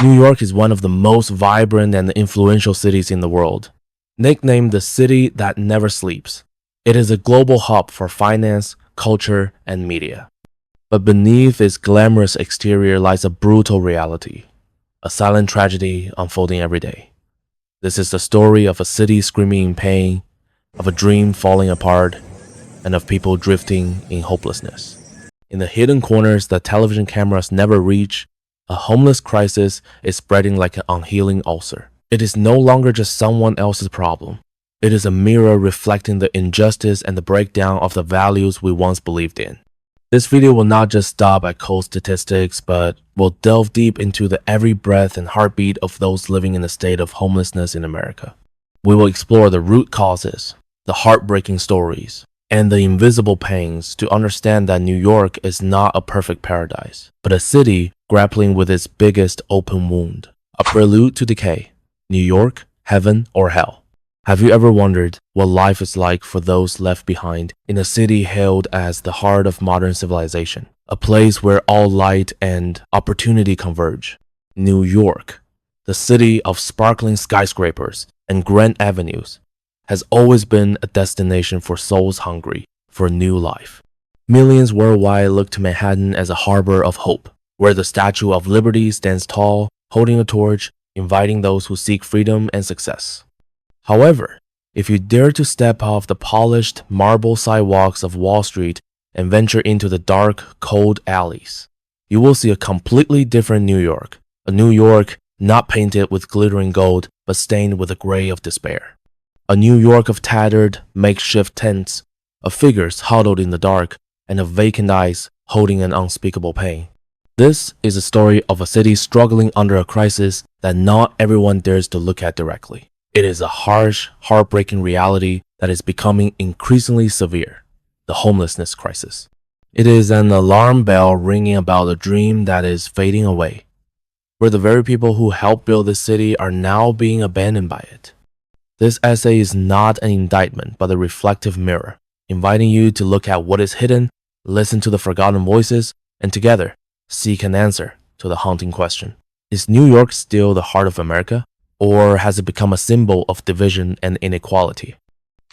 New York is one of the most vibrant and influential cities in the world. Nicknamed the city that never sleeps, it is a global hub for finance, culture, and media. But beneath its glamorous exterior lies a brutal reality, a silent tragedy unfolding every day. This is the story of a city screaming in pain, of a dream falling apart, and of people drifting in hopelessness. In the hidden corners that television cameras never reach, a homeless crisis is spreading like an unhealing ulcer. It is no longer just someone else's problem. It is a mirror reflecting the injustice and the breakdown of the values we once believed in. This video will not just stop at cold statistics, but will delve deep into the every breath and heartbeat of those living in a state of homelessness in America. We will explore the root causes, the heartbreaking stories, and the invisible pains to understand that New York is not a perfect paradise, but a city grappling with its biggest open wound, a prelude to decay. New York, heaven or hell? Have you ever wondered what life is like for those left behind in a city hailed as the heart of modern civilization, a place where all light and opportunity converge? New York, the city of sparkling skyscrapers and grand avenues, has always been a destination for souls hungry for new life. Millions worldwide look to Manhattan as a harbor of hope, where the Statue of Liberty stands tall, holding a torch, inviting those who seek freedom and success. However, if you dare to step off the polished marble sidewalks of Wall Street and venture into the dark, cold alleys, you will see a completely different New York, a New York not painted with glittering gold, but stained with the gray of despair. A New York of tattered, makeshift tents, of figures huddled in the dark, and of vacant eyes holding an unspeakable pain. This is a story of a city struggling under a crisis that not everyone dares to look at directly. It is a harsh, heartbreaking reality that is becoming increasingly severe, the homelessness crisis. It is an alarm bell ringing about a dream that is fading away, where the very people who helped build this city are now being abandoned by it. This essay is not an indictment, but a reflective mirror, inviting you to look at what is hidden, listen to the forgotten voices, and together, seek an answer to the haunting question. Is New York still the heart of America? Or has it become a symbol of division and inequality?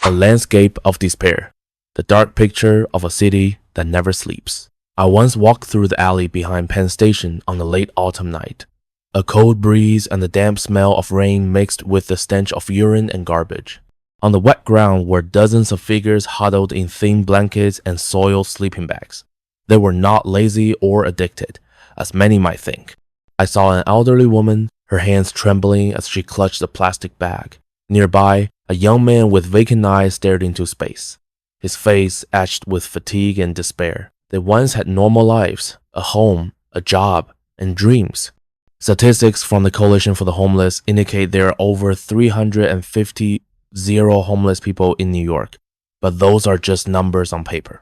A landscape of despair, the dark picture of a city that never sleeps. I once walked through the alley behind Penn Station on a late autumn night. A cold breeze and the damp smell of rain mixed with the stench of urine and garbage. On the wet ground were dozens of figures huddled in thin blankets and soiled sleeping bags. They were not lazy or addicted, as many might think. I saw an elderly woman, her hands trembling as she clutched a plastic bag. Nearby, a young man with vacant eyes stared into space, his face etched with fatigue and despair. They once had normal lives, a home, a job, and dreams. Statistics from the Coalition for the Homeless indicate there are over 350 homeless people in New York, but those are just numbers on paper.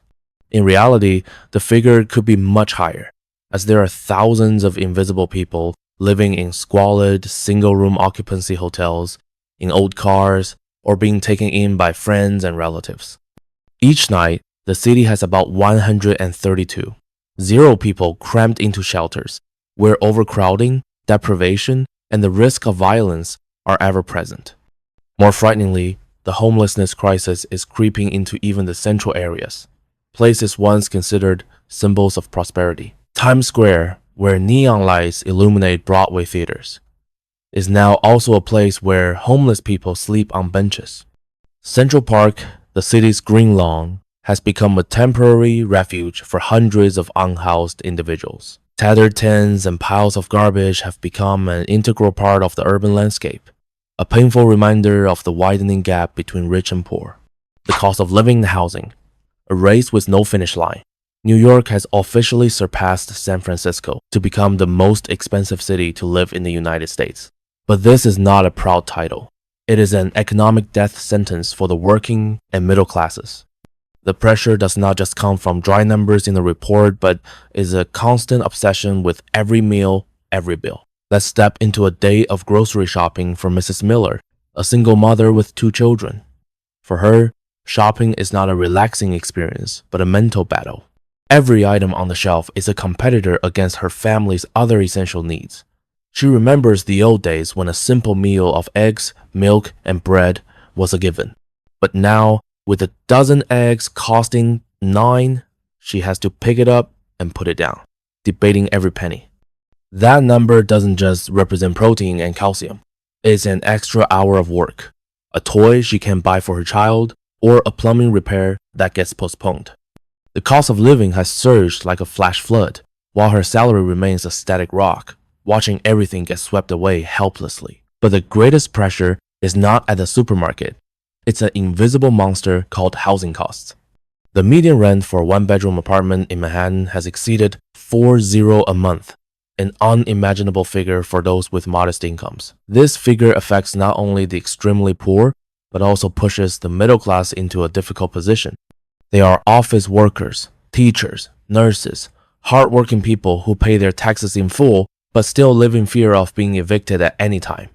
In reality, the figure could be much higher, as there are thousands of invisible people living in squalid, single-room occupancy hotels, in old cars, or being taken in by friends and relatives. Each night, the city has about 132. Zero people crammed into shelters, where overcrowding, deprivation, and the risk of violence are ever present. More frighteningly, the homelessness crisis is creeping into even the central areas, places once considered symbols of prosperity. Times Square, where neon lights illuminate Broadway theaters, is now also a place where homeless people sleep on benches. Central Park, the city's green lawn, has become a temporary refuge for hundreds of unhoused individuals. Tattered tents and piles of garbage have become an integral part of the urban landscape, a painful reminder of the widening gap between rich and poor. The cost of living and housing, a race with no finish line. New York has officially surpassed San Francisco to become the most expensive city to live in the United States. But this is not a proud title. It is an economic death sentence for the working and middle classes. The pressure does not just come from dry numbers in the report, but is a constant obsession with every meal, every bill. Let's step into a day of grocery shopping for Mrs. Miller, a single mother with 2 children. For her, shopping is not a relaxing experience, but a mental battle. Every item on the shelf is a competitor against her family's other essential needs. She remembers the old days when a simple meal of eggs, milk, and bread was a given. But now, with a dozen eggs costing 9, she has to pick it up and put it down, debating every penny. That number doesn't just represent protein and calcium. It's an extra hour of work, a toy she can buy for her child, or a plumbing repair that gets postponed. The cost of living has surged like a flash flood, while her salary remains a static rock, watching everything get swept away helplessly. But the greatest pressure is not at the supermarket. It's an invisible monster called housing costs. The median rent for a one-bedroom apartment in Manhattan has exceeded $40 a month, an unimaginable figure for those with modest incomes. This figure affects not only the extremely poor, but also pushes the middle class into a difficult position. They are office workers, teachers, nurses, hardworking people who pay their taxes in full but still live in fear of being evicted at any time.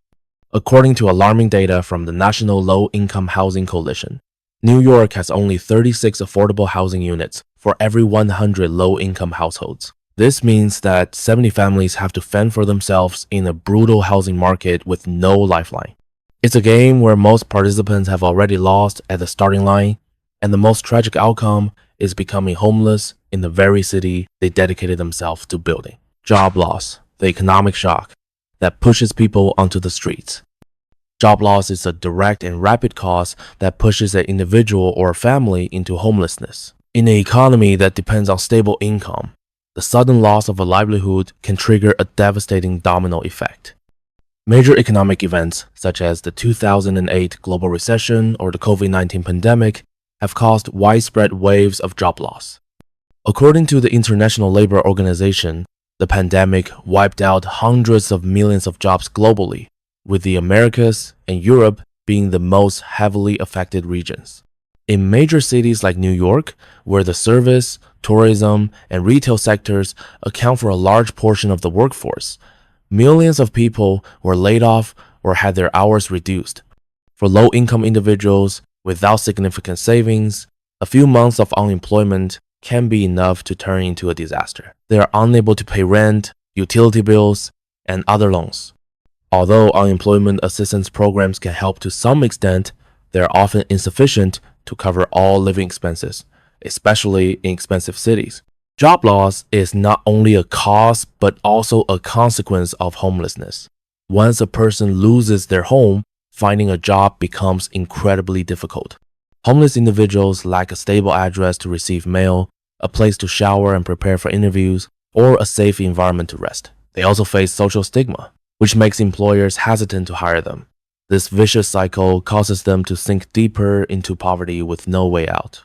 According to alarming data from the National Low-Income Housing Coalition, New York has only 36 affordable housing units for every 100 low-income households. This means that 70 families have to fend for themselves in a brutal housing market with no lifeline. It's a game where most participants have already lost at the starting line, and the most tragic outcome is becoming homeless in the very city they dedicated themselves to building. Job loss, the economic shock that pushes people onto the streets. Job loss is a direct and rapid cause that pushes an individual or a family into homelessness. In an economy that depends on stable income, the sudden loss of a livelihood can trigger a devastating domino effect. Major economic events such as the 2008 global recession or the COVID-19 pandemic have caused widespread waves of job loss. According to the International Labor Organization, the pandemic wiped out hundreds of millions of jobs globally, with the Americas and Europe being the most heavily affected regions. In major cities like New York, where the service, tourism, and retail sectors account for a large portion of the workforce, millions of people were laid off or had their hours reduced. For low-income individuals without significant savings, a few months of unemployment can be enough to turn into a disaster. They are unable to pay rent, utility bills, and other loans. Although unemployment assistance programs can help to some extent, they are often insufficient to cover all living expenses, especially in expensive cities. Job loss is not only a cause but also a consequence of homelessness. Once a person loses their home, finding a job becomes incredibly difficult. Homeless individuals lack a stable address to receive mail, a place to shower and prepare for interviews, or a safe environment to rest. They also face social stigma, which makes employers hesitant to hire them. This vicious cycle causes them to sink deeper into poverty with no way out.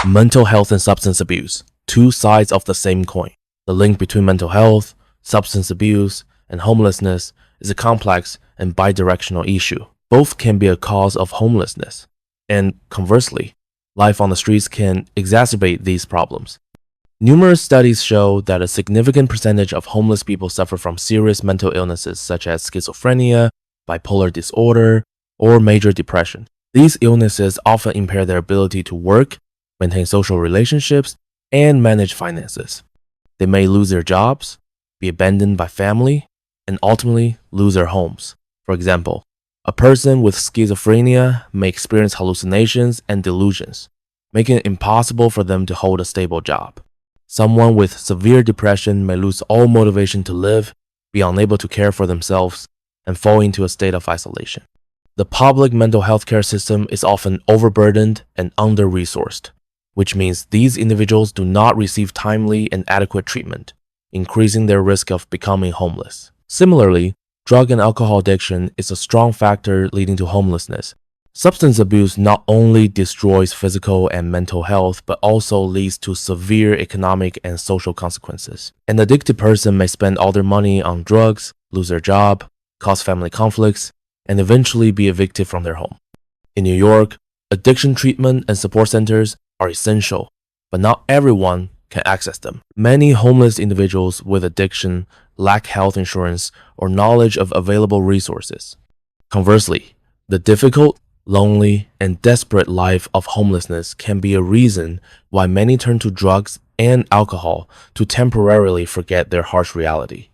Mental health and substance abuse, two sides of the same coin. The link between mental health, substance abuse, and homelessness is a complex and bidirectional issue. Both can be a cause of homelessness, and conversely, life on the streets can exacerbate these problems. Numerous studies show that a significant percentage of homeless people suffer from serious mental illnesses such as schizophrenia, bipolar disorder, or major depression. These illnesses often impair their ability to work, maintain social relationships, and manage finances. They may lose their jobs, be abandoned by family, and ultimately lose their homes. For example, a person with schizophrenia may experience hallucinations and delusions, making it impossible for them to hold a stable job. Someone with severe depression may lose all motivation to live, be unable to care for themselves, and fall into a state of isolation. The public mental health care system is often overburdened and under-resourced, which means these individuals do not receive timely and adequate treatment, increasing their risk of becoming homeless. Similarly, drug and alcohol addiction is a strong factor leading to homelessness. Substance abuse not only destroys physical and mental health, but also leads to severe economic and social consequences. An addicted person may spend all their money on drugs, lose their job, cause family conflicts, and eventually be evicted from their home. In New York, addiction treatment and support centers are essential, but not everyone can access them. Many homeless individuals with addiction lack health insurance or knowledge of available resources. Conversely, the difficult, lonely, and desperate life of homelessness can be a reason why many turn to drugs and alcohol to temporarily forget their harsh reality.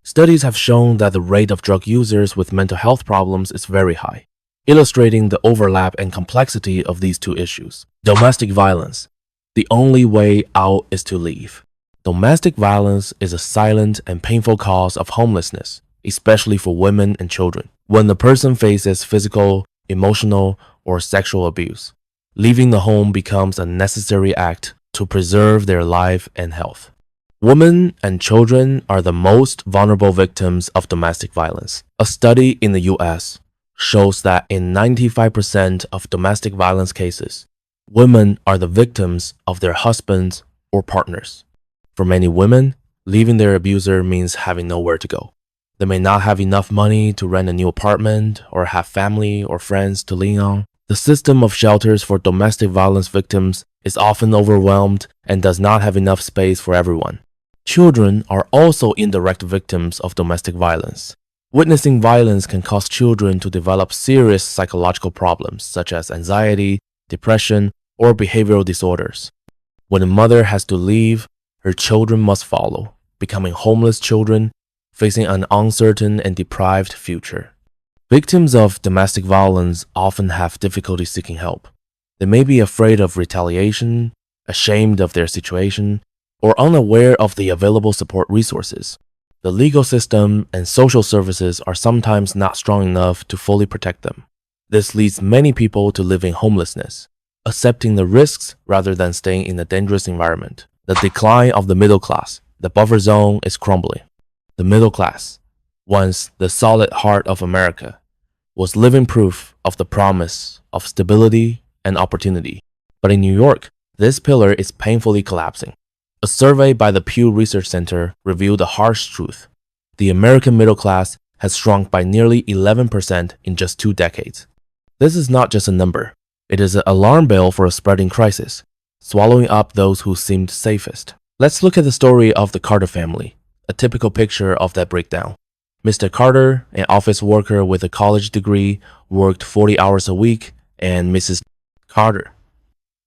Studies have shown that the rate of drug users with mental health problems is very high, illustrating the overlap and complexity of these two issues. Domestic violence. The only way out is to leave. Domestic violence is a silent and painful cause of homelessness, especially for women and children. When the person faces physical, emotional, or sexual abuse, leaving the home becomes a necessary act to preserve their life and health. Women and children are the most vulnerable victims of domestic violence. A study in the US shows that in 95% of domestic violence cases, women are the victims of their husbands or partners. For many women, leaving their abuser means having nowhere to go. They may not have enough money to rent a new apartment or have family or friends to lean on. The system of shelters for domestic violence victims is often overwhelmed and does not have enough space for everyone. Children are also indirect victims of domestic violence. Witnessing violence can cause children to develop serious psychological problems such as anxiety, depression, or behavioral disorders. When a mother has to leave, her children must follow, becoming homeless children facing an uncertain and deprived future. Victims of domestic violence often have difficulty seeking help. They may be afraid of retaliation, ashamed of their situation, or unaware of the available support resources. The legal system and social services are sometimes not strong enough to fully protect them. This leads many people to live in homelessness, accepting the risks rather than staying in a dangerous environment. The decline of the middle class. The buffer zone is crumbling. The middle class, once the solid heart of America, was living proof of the promise of stability and opportunity. But in New York, this pillar is painfully collapsing. A survey by the Pew Research Center revealed a harsh truth. The American middle class has shrunk by nearly 11% in just 2 decades. This is not just a number. It is an alarm bell for a spreading crisis, swallowing up those who seemed safest. Let's look at the story of the Carter family, a typical picture of that breakdown. Mr. Carter, an office worker with a college degree, worked 40 hours a week, and Mrs. Carter,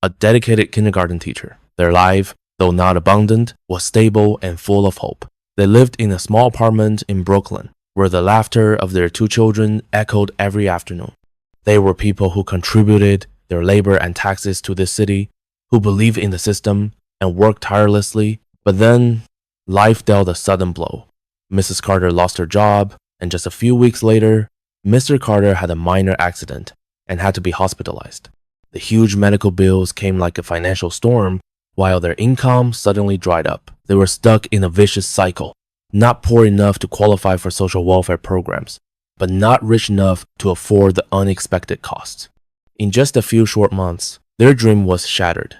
a dedicated kindergarten teacher. Their life, though not abundant, was stable and full of hope. They lived in a small apartment in Brooklyn, where the laughter of their 2 children echoed every afternoon. They were people who contributed their labor and taxes to this city, who believed in the system and worked tirelessly. But then, life dealt a sudden blow. Mrs. Carter lost her job, and just a few weeks later, Mr. Carter had a minor accident and had to be hospitalized. The huge medical bills came like a financial storm, while their income suddenly dried up. They were stuck in a vicious cycle, not poor enough to qualify for social welfare programs, but not rich enough to afford the unexpected costs. In just a few short months, their dream was shattered.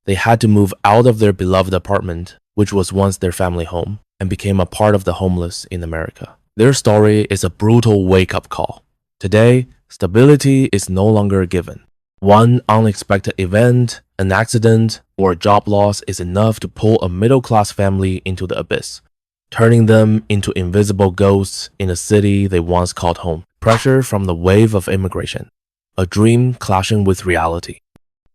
They had to move out of their beloved apartment, which was once their family home, and became a part of the homeless in America. Their story is a brutal wake-up call. Today, stability is no longer a given. One unexpected event, an accident, or a job loss is enough to pull a middle-class family into the abyss, turning them into invisible ghosts in a city they once called home. Pressure from the wave of immigration, a dream clashing with reality.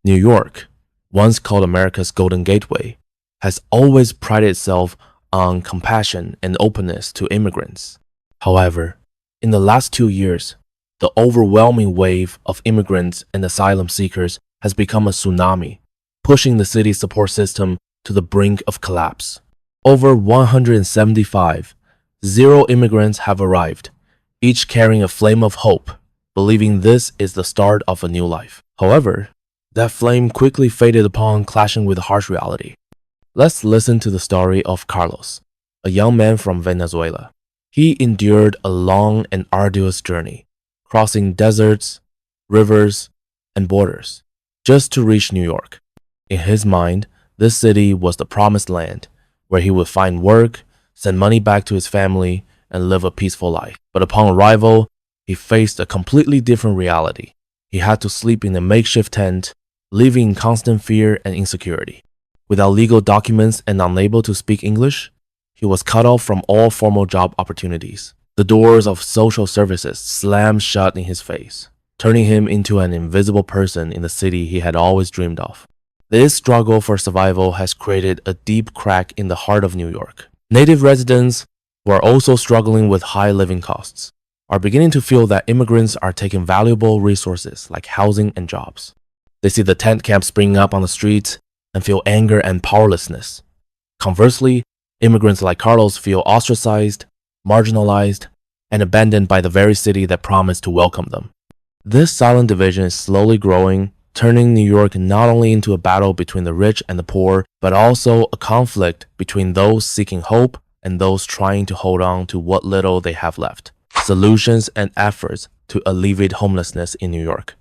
New York, once called America's Golden Gateway, has always prided itself on compassion and openness to immigrants. However, in the last 2 years, the overwhelming wave of immigrants and asylum seekers has become a tsunami, pushing the city's support system to the brink of collapse. Over 175 zero immigrants have arrived, each carrying a flame of hope, believing this is the start of a new life. However, that flame quickly faded upon clashing with harsh reality. Let's listen to the story of Carlos, a young man from Venezuela. He endured a long and arduous journey, crossing deserts, rivers, and borders, just to reach New York. In his mind, this city was the promised land, where he would find work, send money back to his family, and live a peaceful life. But upon arrival, he faced a completely different reality. He had to sleep in a makeshift tent, living in constant fear and insecurity. Without legal documents and unable to speak English, he was cut off from all formal job opportunities. The doors of social services slammed shut in his face, turning him into an invisible person in the city he had always dreamed of. This struggle for survival has created a deep crack in the heart of New York. Native residents who are also struggling with high living costs, are beginning to feel that immigrants are taking valuable resources like housing and jobs. They see the tent camps springing up on the streets and feel anger and powerlessness. Conversely, immigrants like Carlos feel ostracized, marginalized, and abandoned by the very city that promised to welcome them. This silent division is slowly growing, turning New York not only into a battle between the rich and the poor, but also a conflict between those seeking hope and those trying to hold on to what little they have left. Solutions and efforts to alleviate homelessness in New York.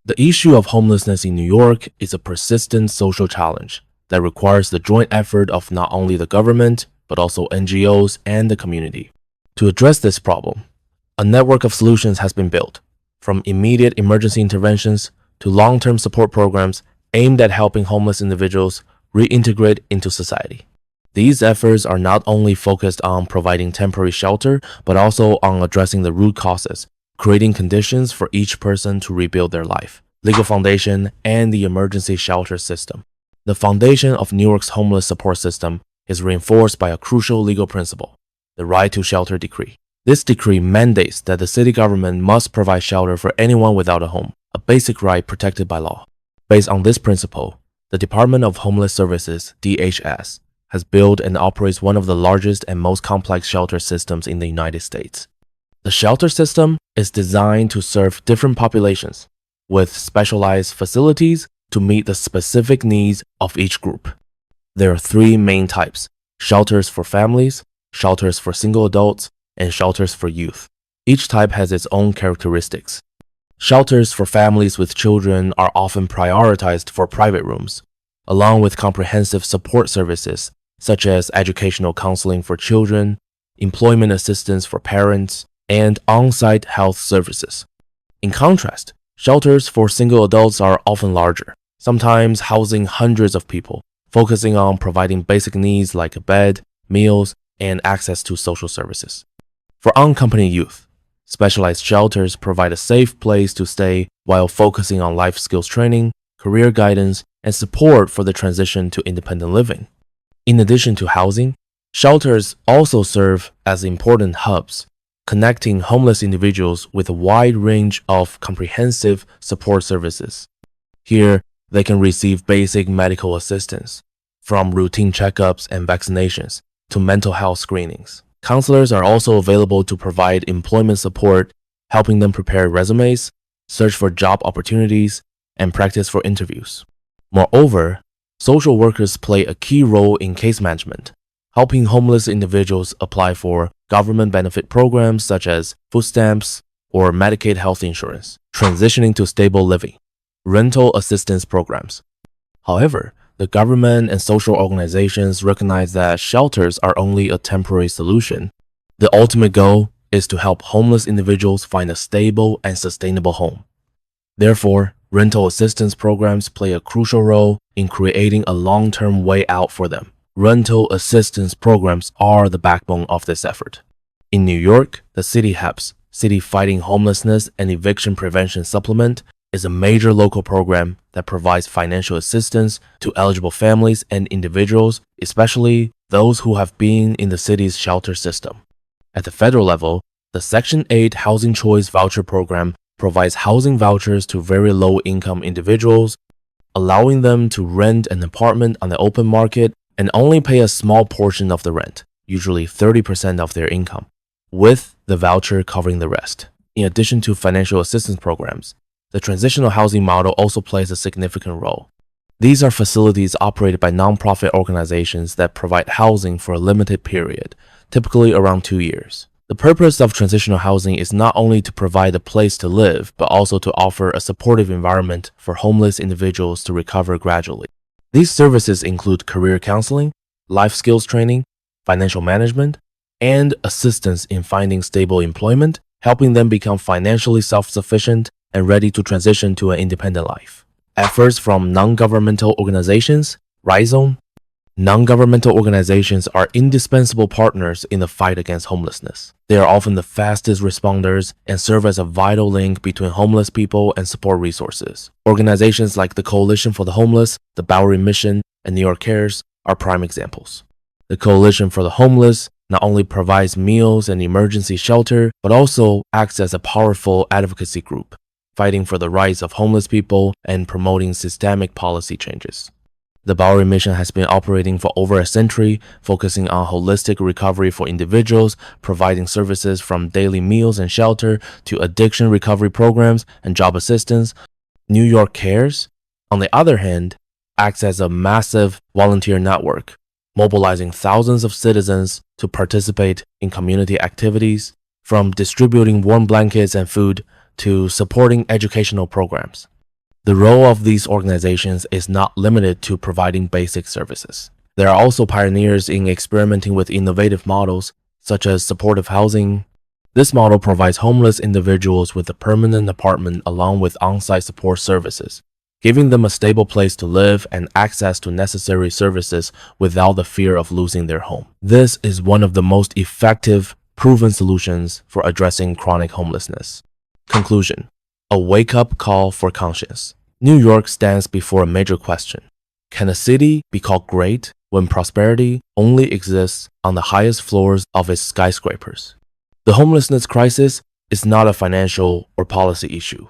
The issue of homelessness in New York is a persistent social challenge that requires the joint effort of not only the government, but also NGOs and the community. To address this problem, a network of solutions has been built, from immediate emergency interventions to long-term support programs aimed at helping homeless individuals reintegrate into society. These efforts are not only focused on providing temporary shelter, but also on addressing the root causes, creating conditions for each person to rebuild their life, legal foundation, and the emergency shelter system. The foundation of New York's homeless support system is reinforced by a crucial legal principle, the Right to Shelter Decree. This decree mandates that the city government must provide shelter for anyone without a home, a basic right protected by law. Based on this principle, the Department of Homeless Services, DHS, has built and operates one of the largest and most complex shelter systems in the United States. The shelter system is designed to serve different populations with specialized facilities to meet the specific needs of each group. There are three main types: shelters for families, shelters for single adults, and shelters for youth. Each type has its own characteristics. Shelters for families with children are often prioritized for private rooms, along with comprehensive support services such as educational counseling for children, employment assistance for parents, and on-site health services. In contrast, shelters for single adults are often larger, sometimes housing hundreds of people, focusing on providing basic needs like a bed, meals, and access to social services. For unaccompanied youth, specialized shelters provide a safe place to stay while focusing on life skills training, career guidance, and support for the transition to independent living. In addition to housing, shelters also serve as important hubs, connecting homeless individuals with a wide range of comprehensive support services. Here, they can receive basic medical assistance, from routine checkups and vaccinations to mental health screenings. Counselors are also available to provide employment support, helping them prepare resumes, search for job opportunities, and practice for interviews. Moreover, social workers play a key role in case management, helping homeless individuals apply for government benefit programs such as food stamps or Medicaid health insurance, transitioning to stable living, rental assistance programs. However, the government and social organizations recognize that shelters are only a temporary solution. The ultimate goal is to help homeless individuals find a stable and sustainable home. Therefore, rental assistance programs play a crucial role in creating a long-term way out for them. Rental assistance programs are the backbone of this effort. In New York, the City HEPS, City Fighting Homelessness and Eviction Prevention Supplement, is a major local program that provides financial assistance to eligible families and individuals, especially those who have been in the city's shelter system. At the federal level, the Section 8 Housing Choice Voucher Program provides housing vouchers to very low-income individuals, allowing them to rent an apartment on the open market and only pay a small portion of the rent, usually 30% of their income, with the voucher covering the rest. In addition to financial assistance programs, the transitional housing model also plays a significant role. These are facilities operated by nonprofit organizations that provide housing for a limited period, typically around 2 years. The purpose of transitional housing is not only to provide a place to live, but also to offer a supportive environment for homeless individuals to recover gradually. These services include career counseling, life skills training, financial management, and assistance in finding stable employment, helping them become financially self-sufficient and ready to transition to an independent life. Efforts from non-governmental organizations, Rhizome. Non-governmental organizations are indispensable partners in the fight against homelessness. They are often the fastest responders and serve as a vital link between homeless people and support resources. Organizations like the Coalition for the Homeless, the Bowery Mission, and New York Cares are prime examples. The Coalition for the Homeless not only provides meals and emergency shelter, but also acts as a powerful advocacy group, fighting for the rights of homeless people and promoting systemic policy changes. The Bowery Mission has been operating for over a century, focusing on holistic recovery for individuals, providing services from daily meals and shelter to addiction recovery programs and job assistance. New York Cares, on the other hand, acts as a massive volunteer network, mobilizing thousands of citizens to participate in community activities, from distributing warm blankets and food to supporting educational programs. The role of these organizations is not limited to providing basic services. They are also pioneers in experimenting with innovative models, such as supportive housing. This model provides homeless individuals with a permanent apartment along with on-site support services, giving them a stable place to live and access to necessary services without the fear of losing their home. This is one of the most effective, proven solutions for addressing chronic homelessness. Conclusion: a wake-up call for conscience. New York stands before a major question. Can a city be called great when prosperity only exists on the highest floors of its skyscrapers? The homelessness crisis is not a financial or policy issue.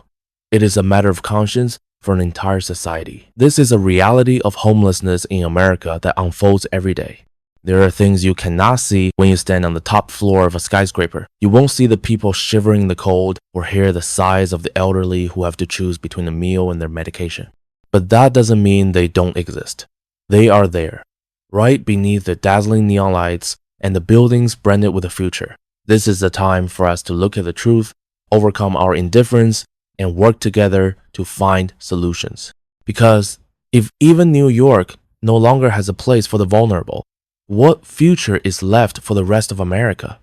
It is a matter of conscience for an entire society. This is a reality of homelessness in America that unfolds every day. There are things you cannot see when you stand on the top floor of a skyscraper. You won't see the people shivering in the cold or hear the sighs of the elderly who have to choose between a meal and their medication. But that doesn't mean they don't exist. They are there, right beneath the dazzling neon lights and the buildings branded with the future. This is the time for us to look at the truth, overcome our indifference, and work together to find solutions. Because if even New York no longer has a place for the vulnerable, what future is left for the rest of America?